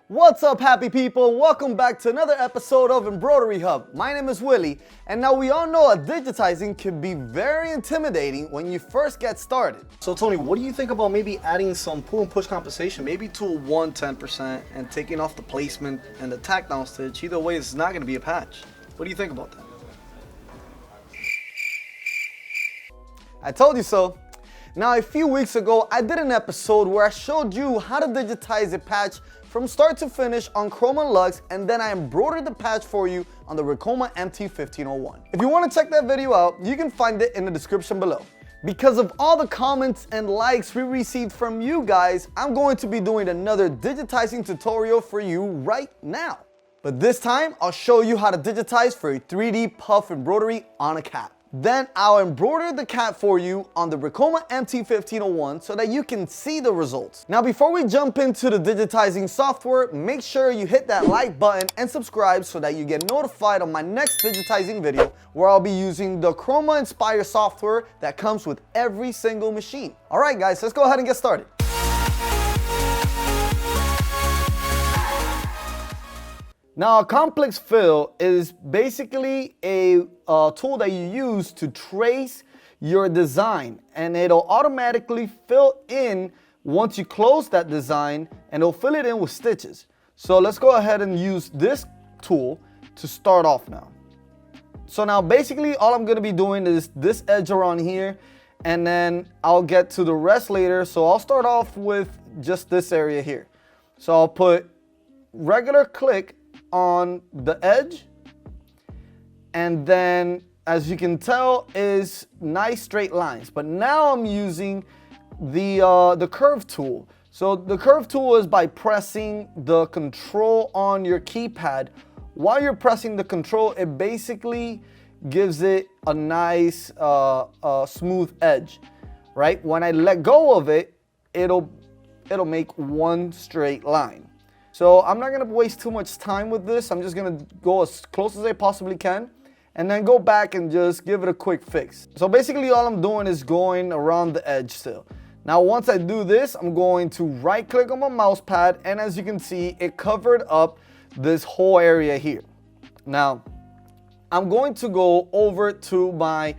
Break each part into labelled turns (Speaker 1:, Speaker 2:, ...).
Speaker 1: What's up, happy people? Welcome back to another episode of Embroidery Hub. My name is Willy, and now we all know that digitizing can be very intimidating when you first get started.
Speaker 2: So Tony, what do you think about maybe adding some pull and push compensation, maybe to a 110%, and taking off the placement and the tack down stitch? Either way, it's not going to be a patch. What do you think about that?
Speaker 1: I told you so. Now, a few weeks ago, I did an episode where I showed you how to digitize a patch from start to finish on Chroma Luxe, and then I embroidered the patch for you on the Ricoma MT-1501. If you want to check that video out, you can find it in the description below. Because of all the comments and likes we received from you guys, I'm going to be doing another digitizing tutorial for you right now. But this time, I'll show you how to digitize for a 3D puff embroidery on a cap. Then I'll embroider the cap for you on the Ricoma MT-1501 so that you can see the results. Now, before we jump into the digitizing software, make sure you hit that like button and subscribe so that you get notified on my next digitizing video, where I'll be using the Chroma Inspire software that comes with every single machine. All right, guys, let's go ahead and get started. Now, a complex fill is basically a tool that you use to trace your design, and it'll automatically fill in once you close that design, and it'll fill it in with stitches. So let's go ahead and use this tool to start off now. So now basically all I'm going to be doing is this edge around here, and then I'll get to the rest later. So I'll start off with just this area here. So I'll put regular click on the edge, and then as you can tell is nice straight lines. But now I'm using the curve tool. So the curve tool is by pressing the control on your keypad. While you're pressing the control, it basically gives it a nice smooth edge, right? When I let go of it, it'll make one straight line. So I'm not gonna waste too much time with this. I'm just gonna go as close as I possibly can, and then go back and just give it a quick fix. So basically all I'm doing is going around the edge still. Now once I do this, I'm going to right click on my mouse pad, and as you can see, it covered up this whole area here. Now I'm going to go over to my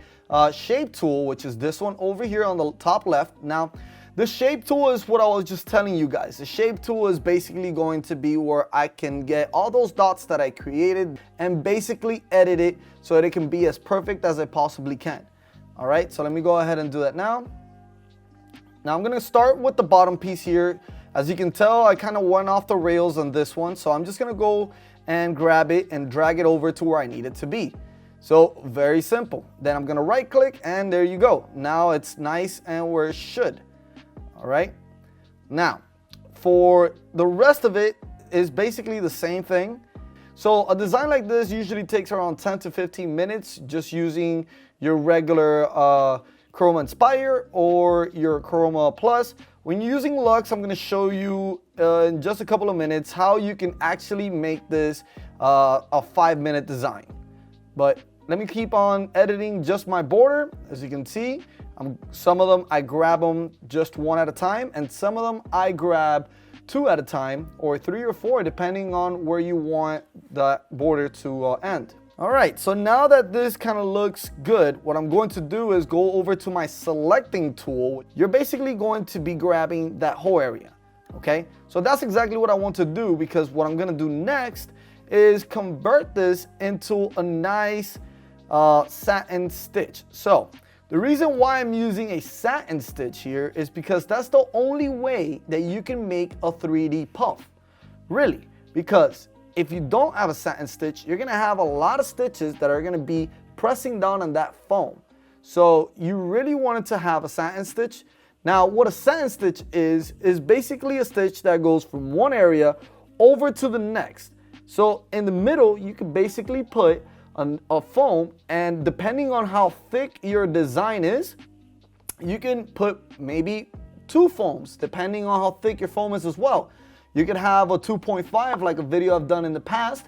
Speaker 1: shape tool, which is this one over here on the top left. Now the shape tool is what I was just telling you guys. The shape tool is basically going to be where I can get all those dots that I created and basically edit it so that it can be as perfect as I possibly can. All right, so let me go ahead and do that now. Now I'm gonna start with the bottom piece here. As you can tell, I kind of went off the rails on this one, so I'm just gonna go and grab it and drag it over to where I need it to be. So very simple. Then I'm gonna right click, and there you go. Now it's nice and where it should. All right, now for the rest of it is basically the same thing. So a design like this usually takes around 10 to 15 minutes, just using your regular Chroma Inspire or your Chroma Plus. When you're using Luxe, I'm going to show you in just a couple of minutes how you can actually make this a 5-minute design. But let me keep on editing just my border. As you can see, some of them I grab them just one at a time, and some of them I grab 2 at a time, or 3 or 4, depending on where you want the border to end. All right, so now that this kind of looks good, what I'm going to do is go over to my selecting tool. You're basically going to be grabbing that whole area, okay? So that's exactly what I want to do, because what I'm gonna do next is convert this into a nice satin stitch. So the reason why I'm using a satin stitch here is because that's the only way that you can make a 3D puff, really. Because if you don't have a satin stitch, you're gonna have a lot of stitches that are gonna be pressing down on that foam. So you really wanted to have a satin stitch. Now what a satin stitch is basically a stitch that goes from one area over to the next. So in the middle, you can basically put a foam, and depending on how thick your design is, you can put maybe 2 foams, depending on how thick your foam is as well. You could have a 2.5, like a video I've done in the past.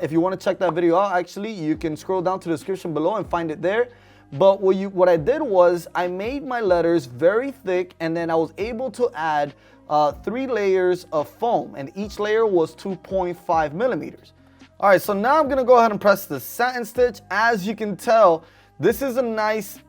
Speaker 1: If you want to check that video out, actually, you can scroll down to the description below and find it there. But what I did was I made my letters very thick, and then I was able to add 3 layers of foam, and each layer was 2.5 millimeters. All right, so now I'm gonna go ahead and press the satin stitch. As you can tell, this is a nice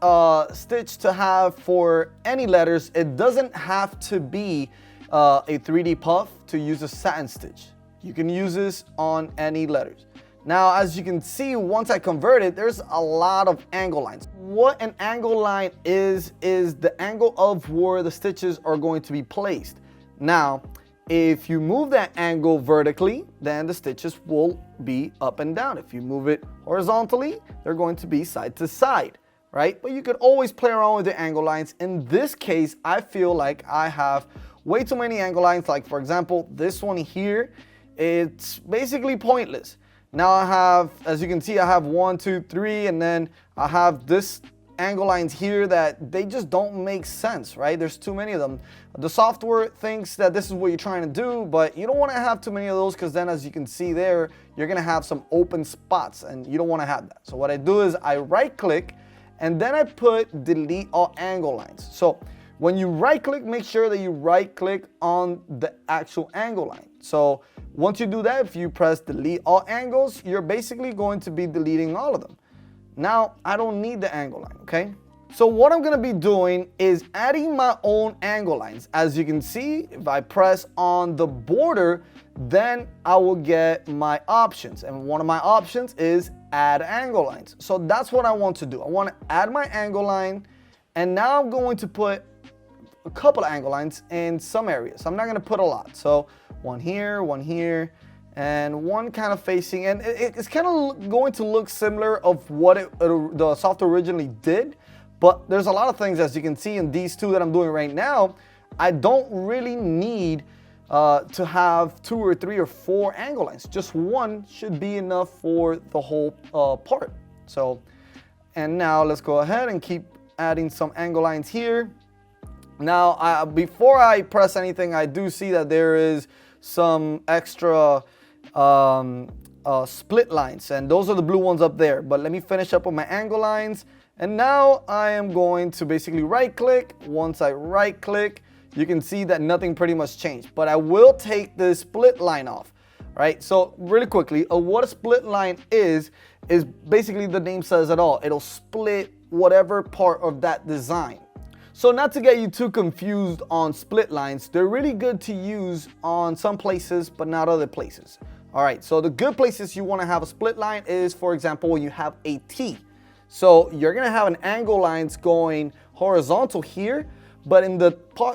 Speaker 1: stitch to have for any letters. It doesn't have to be a 3D puff to use a satin stitch. You can use this on any letters. Now, as you can see, once I convert it, there's a lot of angle lines. What an angle line is the angle of where the stitches are going to be placed. Now, if you move that angle vertically, then the stitches will be up and down. If you move it horizontally, they're going to be side to side, right? But you could always play around with the angle lines. In this case, I feel like I have way too many angle lines. Like, for example, this one here, it's basically pointless. Now I have, as you can see, I have 1, 2, 3, and then I have this angle lines here that they just don't make sense, right? There's too many of them. The software thinks that this is what you're trying to do, but you don't want to have too many of those, because then, as you can see there, you're going to have some open spots, and you don't want to have that. So what I do is I right click, and then I put delete all angle lines. So when you right click, make sure that you right click on the actual angle line. So once you do that, if you press delete all angles, you're basically going to be deleting all of them. Now, I don't need the angle line, okay? So what I'm gonna be doing is adding my own angle lines. As you can see, if I press on the border, then I will get my options. And one of my options is add angle lines. So that's what I want to do. I want to add my angle line, and now I'm going to put a couple of angle lines in some areas. I'm not gonna put a lot. So one here, and one kind of facing, and it's kind of going to look similar of what the software originally did, but there's a lot of things, as you can see in these two that I'm doing right now. I don't really need to have 2 or 3 or 4 angle lines. Just one should be enough for the whole part. So, and now let's go ahead and keep adding some angle lines here. Now, before I press anything, I do see that there is some extra split lines, and those are the blue ones up there. But let me finish up with my angle lines, and now I am going to basically right click. Once I right click, you can see that nothing pretty much changed, but I will take the split line off. Right, so really quickly, what a split line is basically, the name says it all. It'll split whatever part of that design. So not to get you too confused on split lines, they're really good to use on some places, but not other places. All right, so the good places you want to have a split line is, for example, when you have a T. So you're going to have an angle lines going horizontal here, but in the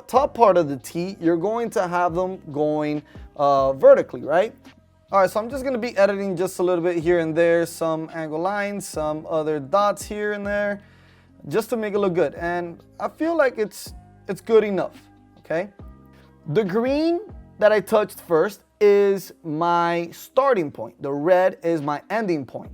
Speaker 1: top part of the T, you're going to have them going vertically, right? All right, so I'm just going to be editing just a little bit here and there, some angle lines, some other dots here and there, just to make it look good. And I feel like it's good enough, okay? The green that I touched first is my starting point. The red is my ending point.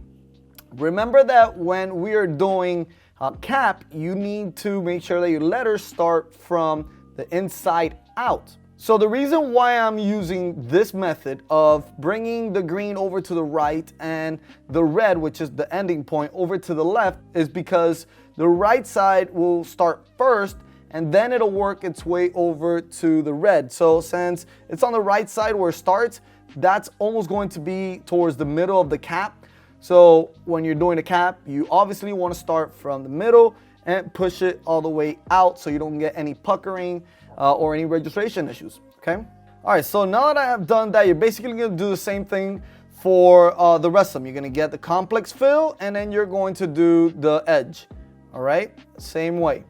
Speaker 1: Remember that when we are doing a cap, you need to make sure that your letters start from the inside out. So the reason why I'm using this method of bringing the green over to the right and the red, which is the ending point, over to the left, is because the right side will start first, and then it'll work its way over to the red. So since it's on the right side where it starts, that's almost going to be towards the middle of the cap. So when you're doing a cap, you obviously want to start from the middle and push it all the way out so you don't get any puckering or any registration issues, okay? All right, so now that I have done that, you're basically gonna do the same thing for the rest of them. You're gonna get the complex fill, and then you're going to do the edge, all right? Same way.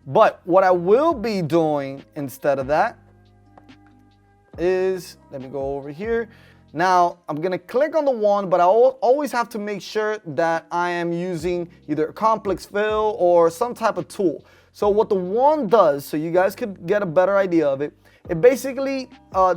Speaker 1: But what I will be doing instead of that is, let me go over here. Now, I'm gonna click on the wand, but I always have to make sure that I am using either a complex fill or some type of tool. So what the wand does, so you guys could get a better idea of it, it basically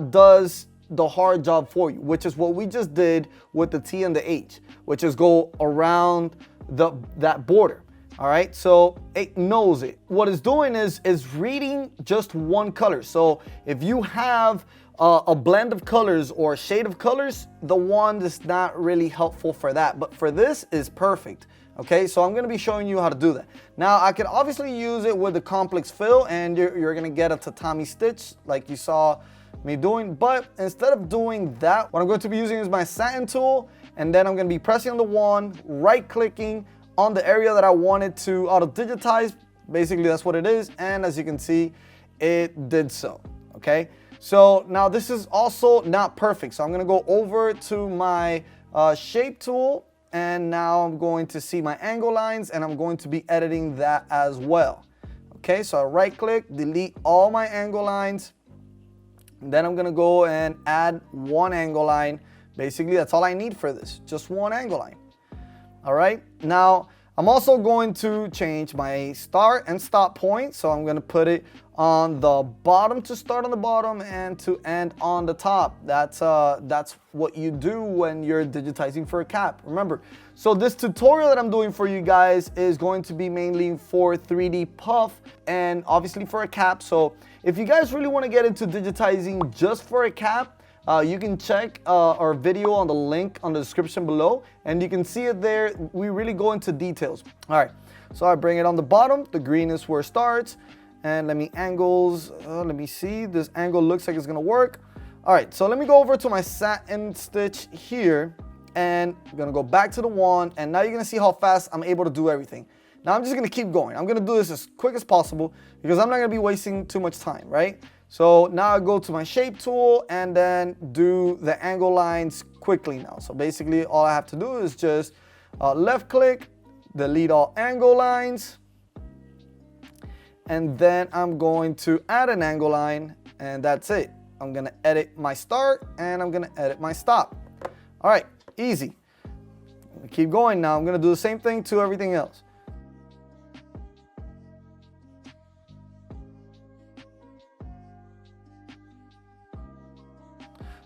Speaker 1: does the hard job for you, which is what we just did with the T and the H, which is go around that border. All right, so it knows it. What it's doing is reading just one color. So if you have a blend of colors or a shade of colors, the wand is not really helpful for that. But for this is perfect. Okay, so I'm gonna be showing you how to do that. Now, I can obviously use it with the complex fill, and you're gonna get a tatami stitch like you saw me doing, but instead of doing that, what I'm going to be using is my satin tool, and then I'm gonna be pressing on the wand, right-clicking on the area that I wanted to auto-digitize. Basically, that's what it is, and as you can see, it did so, okay? So now this is also not perfect, so I'm gonna go over to my shape tool, and now I'm going to see my angle lines, and I'm going to be editing that as well. Okay, so I right click, delete all my angle lines, and then I'm gonna go and add one angle line. Basically, that's all I need for this, just one angle line. All right, now I'm also going to change my start and stop point, so I'm gonna put it on the bottom to start on the bottom and to end on the top. That's what you do when you're digitizing for a cap. Remember, so this tutorial that I'm doing for you guys is going to be mainly for 3D puff and obviously for a cap. So if you guys really want to get into digitizing just for a cap, you can check our video on the link on the description below, and you can see it there. We really go into details. All right, so I bring it on the bottom. The green is where it starts. And let me see, this angle looks like it's gonna work. All right, so let me go over to my satin stitch here, and I'm gonna go back to the wand, and now you're gonna see how fast I'm able to do everything. Now I'm just gonna keep going. I'm gonna do this as quick as possible because I'm not gonna be wasting too much time, right? So now I go to my shape tool and then do the angle lines quickly now. So basically all I have to do is just left click, delete all angle lines, and then I'm going to add an angle line, and that's it. I'm gonna edit my start and I'm gonna edit my stop. All right, easy. Keep going now. I'm gonna do the same thing to everything else.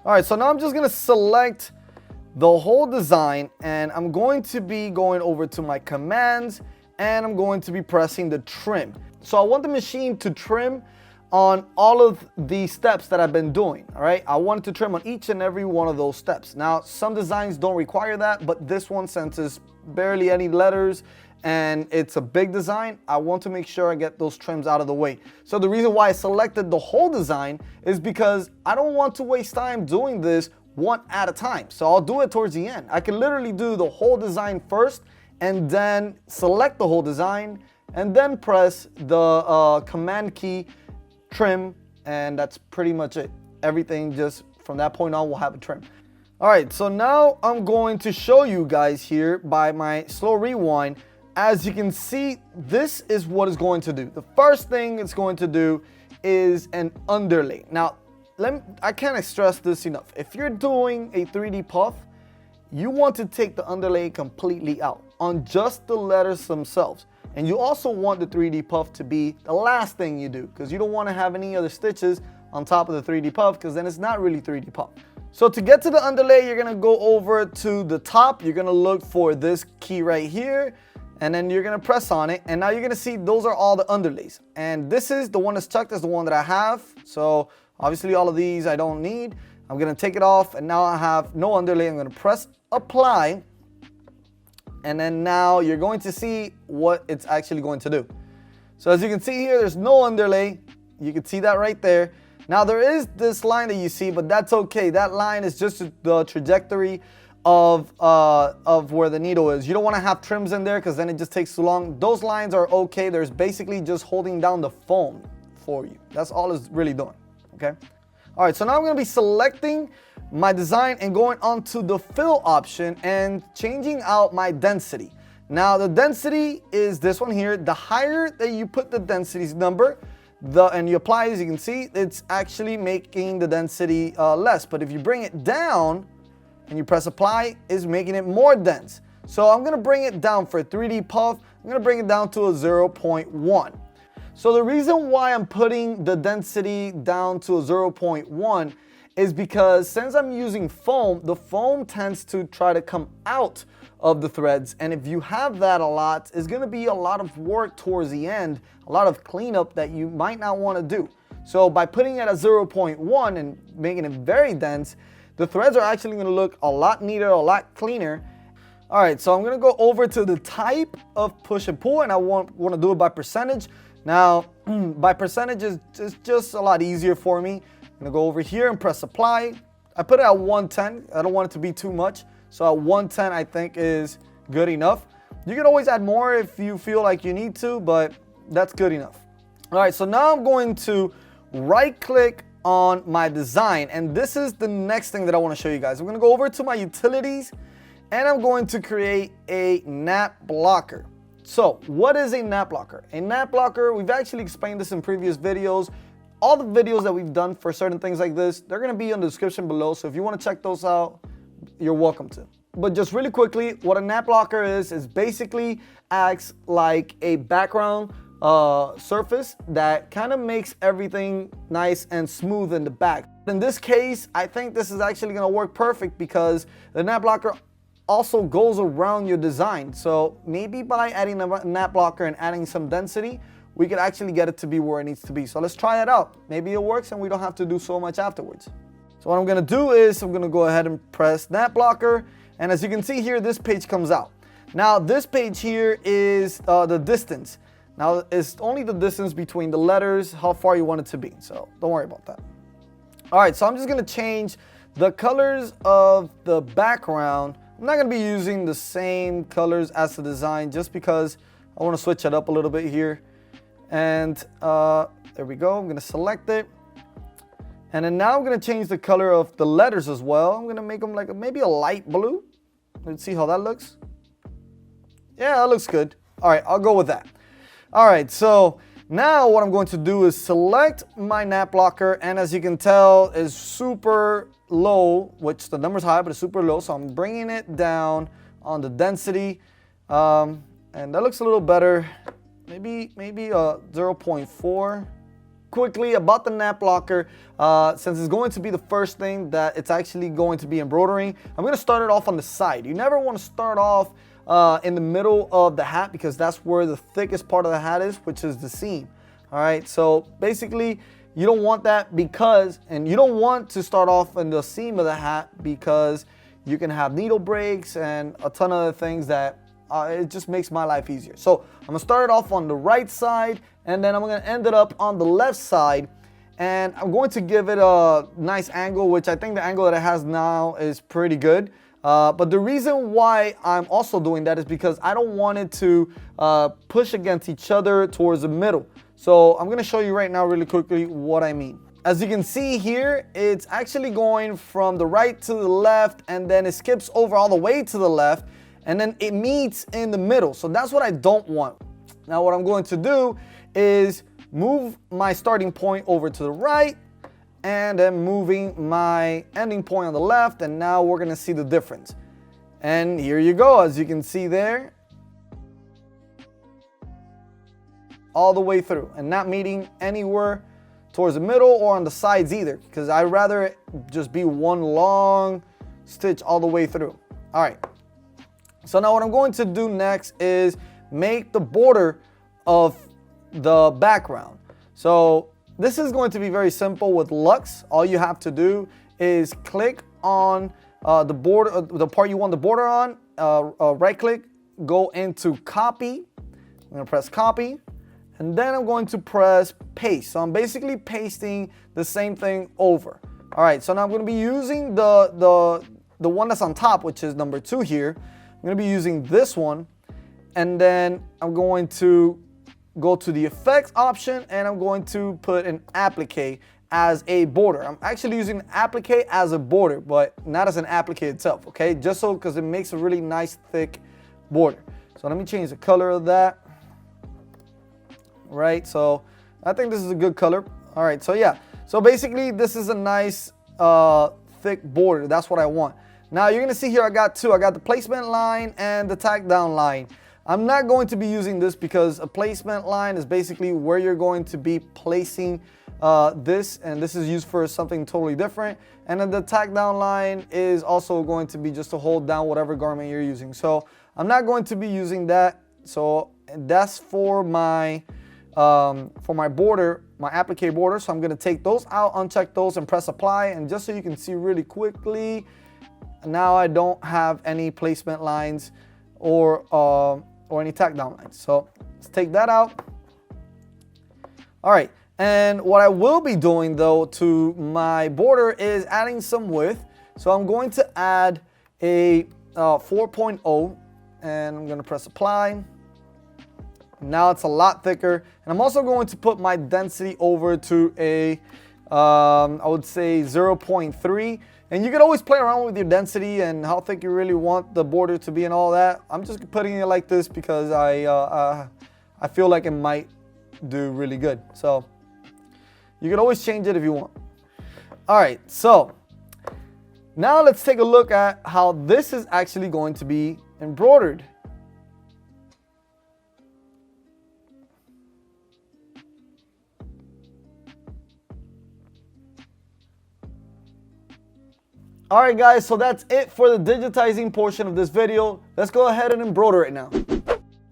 Speaker 1: All right, so now I'm just gonna select the whole design, and I'm going to be going over to my commands, and I'm going to be pressing the trim. So I want the machine to trim on all of the steps that I've been doing, all right? I want it to trim on each and every one of those steps. Now, some designs don't require that, but this one, since it's barely any letters and it's a big design, I want to make sure I get those trims out of the way. So the reason why I selected the whole design is because I don't want to waste time doing this one at a time. So I'll do it towards the end. I can literally do the whole design first and then select the whole design and then press the command key, trim, and that's pretty much it. Everything just from that point on will have a trim. All right, so now I'm going to show you guys here by my slow rewind. As you can see, this is what it's going to do. The first thing it's going to do is an underlay. Now, I can't stress this enough. If you're doing a 3D puff, you want to take the underlay completely out on just the letters themselves. And you also want the 3D puff to be the last thing you do, because you don't want to have any other stitches on top of the 3D puff, because then it's not really 3D puff. So to get to the underlay, you're going to go over to the top. You're going to look for this key right here, and then you're going to press on it. And now you're going to see those are all the underlays. And this is the one that's checked as the one that I have. So obviously all of these I don't need. I'm going to take it off, and now I have no underlay. I'm going to press apply. And then now you're going to see what it's actually going to do. So as you can see here, there's no underlay. You can see that right there. Now there is this line that you see, but that's okay. That line is just the trajectory of where the needle is. You don't want to have trims in there because then it just takes too long. Those lines are okay. There's basically just holding down the foam for you. That's all it's really doing, okay? All right, so now I'm going to be selecting my design and going onto the fill option and changing out my density. Now the density is this one here. The higher that you put the density's number, and you apply, as you can see, it's actually making the density less. But if you bring it down and you press apply, it's making it more dense. So I'm going to bring it down for a 3D puff. I'm going to bring it down to a 0.1. So the reason why I'm putting the density down to a 0.1 is because since I'm using foam, the foam tends to try to come out of the threads. And if you have that a lot, it's gonna be a lot of work towards the end, a lot of cleanup that you might not wanna do. So by putting it at 0.1 and making it very dense, the threads are actually gonna look a lot neater, a lot cleaner. All right, so I'm gonna go over to the type of push and pull, and I want to do it by percentage. Now, by percentage is just a lot easier for me. I'm gonna go over here and press apply. I put it at 110. I don't want it to be too much. So at 110, I think is good enough. You can always add more if you feel like you need to, but that's good enough. All right, so now I'm going to right click on my design, and this is the next thing that I want to show you guys. I'm going to go over to my utilities, and I'm going to create a nap blocker. So what is a nap blocker? A nap blocker, we've actually explained this in previous videos. All the videos that we've done for certain things like this, they're going to be in the description below. So if you want to check those out, you're welcome to. But just really quickly, what a nap blocker is basically acts like a background surface that kind of makes everything nice and smooth in the back. In this case, I think this is actually going to work perfect because the nap blocker also goes around your design. So maybe by adding a nap blocker and adding some density, we could actually get it to be where it needs to be. So let's try it out. Maybe it works and we don't have to do so much afterwards. So what I'm going to do is I'm going to go ahead and press nap blocker. And as you can see here, this page comes out. Now this page here is the distance. Now it's only the distance between the letters, how far you want it to be. So don't worry about that. All right, so I'm just going to change the colors of the background. I'm not going to be using the same colors as the design just because I want to switch it up a little bit here. And there we go. I'm going to select it. And then now I'm going to change the color of the letters as well. I'm going to make them like maybe a light blue. Let's see how that looks. Yeah, that looks good. All right, I'll go with that. All right, so now what I'm going to do is select my nap blocker. And as you can tell, it's super low, which the number's high, but it's super low. So I'm bringing it down on the density. And that looks a little better. Maybe 0.4. Quickly about the nap blocker, since it's going to be the first thing that it's actually going to be embroidering, I'm going to start it off on the side. You never want to start off in the middle of the hat because that's where the thickest part of the hat is, which is the seam. All right, so basically you don't want that and you don't want to start off in the seam of the hat because you can have needle breaks and a ton of other things that it just makes my life easier. So I'm gonna start it off on the right side and then I'm gonna end it up on the left side, and I'm going to give it a nice angle, which I think the angle that it has now is pretty good. But the reason why I'm also doing that is because I don't want it to push against each other towards the middle. So I'm gonna show you right now really quickly what I mean. As you can see here, it's actually going from the right to the left, and then it skips over all the way to the left, and then it meets in the middle. So that's what I don't want. Now what I'm going to do is move my starting point over to the right and then moving my ending point on the left, and now we're gonna see the difference. And here you go, as you can see there, all the way through and not meeting anywhere towards the middle or on the sides either, because I'd rather it just be one long stitch all the way through. All right. So now what I'm going to do next is make the border of the background. So this is going to be very simple with Luxe. All you have to do is click on the border, the part you want the border on, right click, go into copy. I'm gonna press copy, and then I'm going to press paste. So I'm basically pasting the same thing over. All right, so now I'm gonna be using the one that's on top, which is number 2 here. I'm gonna be using this one, and then I'm going to go to the effects option, and I'm going to put an applique as a border. I'm actually using applique as a border, but not as an applique itself, okay? Just so, because it makes a really nice thick border. So let me change the color of that. Right, so I think this is a good color. All right, so yeah. So basically, this is a nice thick border. That's what I want. Now you're gonna see here I got 2. I got the placement line and the tack down line. I'm not going to be using this because a placement line is basically where you're going to be placing this, and this is used for something totally different. And then the tack down line is also going to be just to hold down whatever garment you're using. So I'm not going to be using that. So that's for my border, my applique border. So I'm going to take those out, uncheck those, and press apply. And just so you can see really quickly, now I don't have any placement lines or any tack down lines. So let's take that out. All right, and what I will be doing though to my border is adding some width. So I'm going to add a 4.0 and I'm going to press apply. Now it's a lot thicker, and I'm also going to put my density over to a I would say 0.3, and you can always play around with your density and how thick you really want the border to be and all that. I'm just putting it like this because I feel like it might do really good. So you can always change it if you want. All right, so now let's take a look at how this is actually going to be embroidered. All right guys, so that's it for the digitizing portion of this video. Let's go ahead and embroider it now.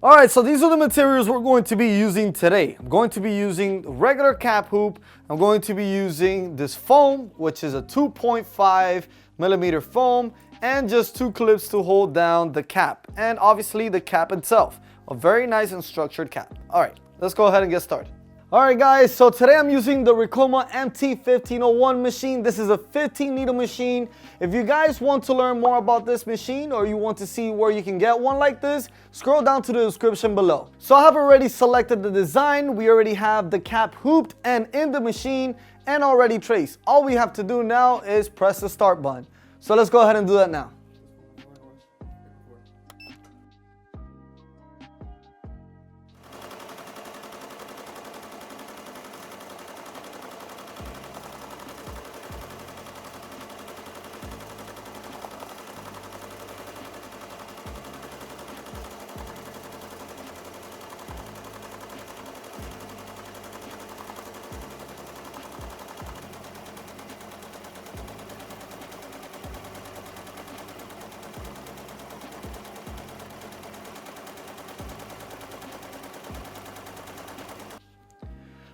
Speaker 1: All right, so these are the materials we're going to be using today. I'm going to be using regular cap hoop. I'm going to be using this foam, which is a 2.5 millimeter foam, and just 2 clips to hold down the cap, and obviously the cap itself. A very nice and structured cap. All right, let's go ahead and get started. All right guys, so today I'm using the Ricoma MT-1501 machine. This is a 15 needle machine. If you guys want to learn more about this machine, or you want to see where you can get one like this, scroll down to the description below. So I have already selected the design. We already have the cap hooped and in the machine and already traced. All we have to do now is press the start button. So let's go ahead and do that now.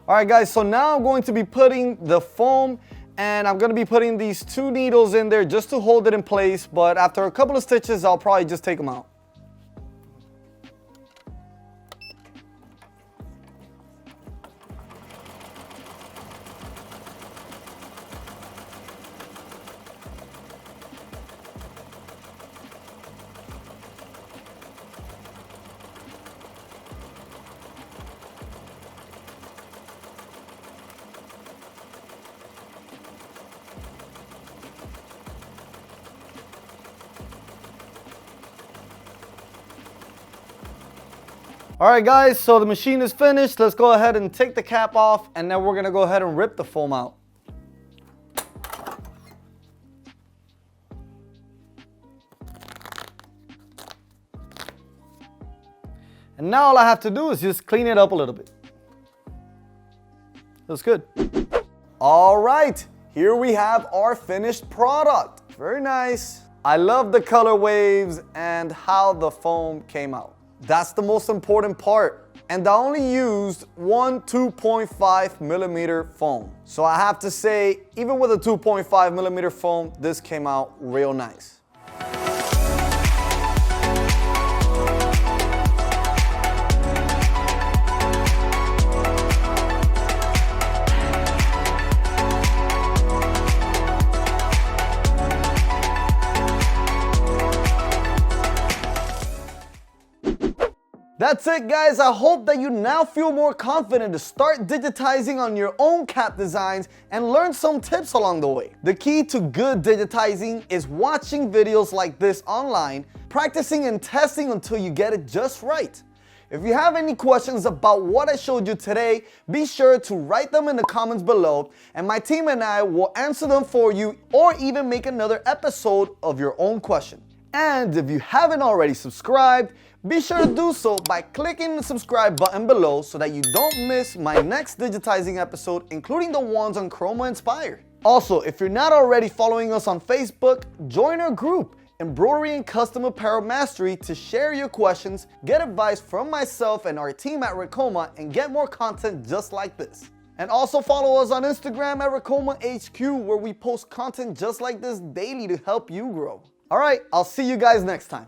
Speaker 1: All right guys, so now I'm going to be putting the foam, and I'm going to be putting these 2 needles in there just to hold it in place, but after a couple of stitches I'll probably just take them out. All right guys, so the machine is finished. Let's go ahead and take the cap off, and then we're gonna go ahead and rip the foam out. And now all I have to do is just clean it up a little bit. That's good. All right, here we have our finished product. Very nice. I love the color waves and how the foam came out. That's the most important part. And I only used one 2.5 millimeter foam. So I have to say, even with a 2.5 millimeter foam, this came out real nice. That's it guys, I hope that you now feel more confident to start digitizing on your own cap designs and learn some tips along the way. The key to good digitizing is watching videos like this online, practicing and testing until you get it just right. If you have any questions about what I showed you today, be sure to write them in the comments below, and my team and I will answer them for you, or even make another episode of your own question. And if you haven't already subscribed, be sure to do so by clicking the subscribe button below so that you don't miss my next digitizing episode, including the ones on Chroma Inspire. Also, if you're not already following us on Facebook, join our group, Embroidery and Custom Apparel Mastery, to share your questions, get advice from myself and our team at Ricoma, and get more content just like this. And also follow us on Instagram at Ricoma HQ, where we post content just like this daily to help you grow. All right, I'll see you guys next time.